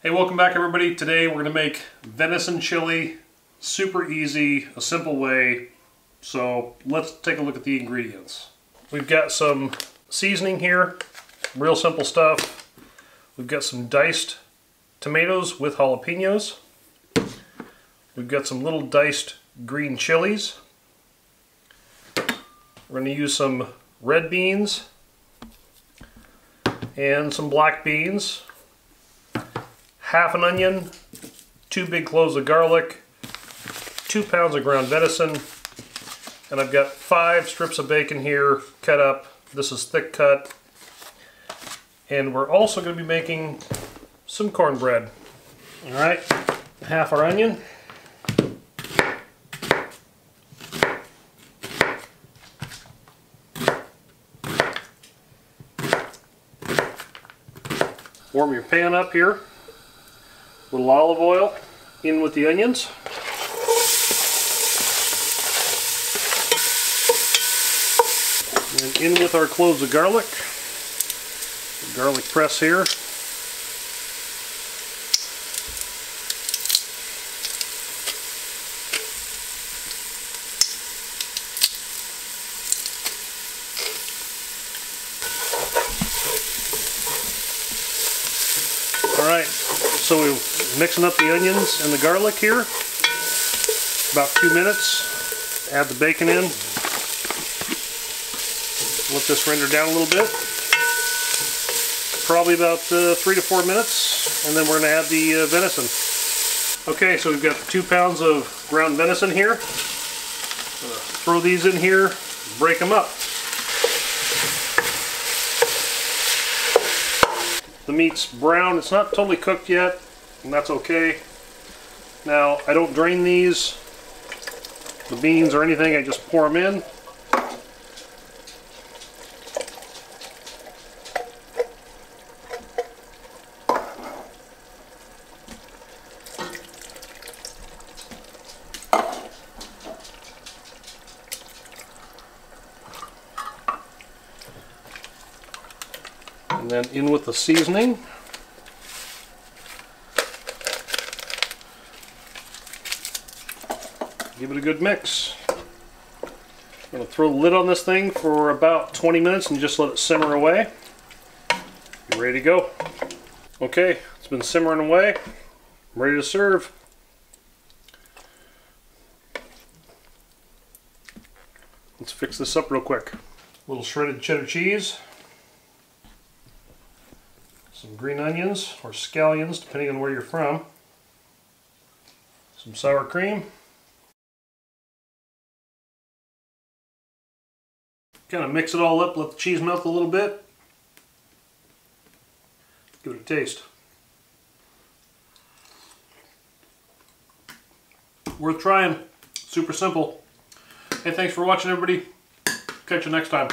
Hey, welcome back everybody. Today we're going to make venison chili. Super easy, a simple way. So let's take a look at the ingredients. We've got some seasoning here, real simple stuff. We've got some diced tomatoes with jalapenos. We've got some little diced green chilies. We're going to use some red beans and some black beans. Half an onion, 2 big cloves of garlic, 2 pounds of ground venison, and I've got 5 strips of bacon here cut up. This is thick cut. And we're also going to be making some cornbread. Alright, half our onion. Warm your pan up here. Little olive oil in with the onions. And in with our cloves of garlic. Garlic press here. Alright, so we're mixing up the onions and the garlic here. About 2 minutes. Add the bacon in. Let this render down a little bit. Probably about 3 to 4 minutes, and then we're going to add the venison. Okay, so we've got 2 pounds of ground venison here. Throw these in here, break them up. The meat's brown, it's not totally cooked yet, and that's okay. Now, I don't drain these, the beans or anything, I just pour them in. And then in with the seasoning. Give it a good mix. I'm going to throw the lid on this thing for about 20 minutes and just let it simmer away. Be ready to go. Okay, it's been simmering away. I'm ready to serve. Let's fix this up real quick. A little shredded cheddar cheese. Some green onions, or scallions, depending on where you're from. Some sour cream. Kind of mix it all up, let the cheese melt a little bit. Give it a taste. Worth trying. Super simple. Hey, thanks for watching everybody. Catch you next time.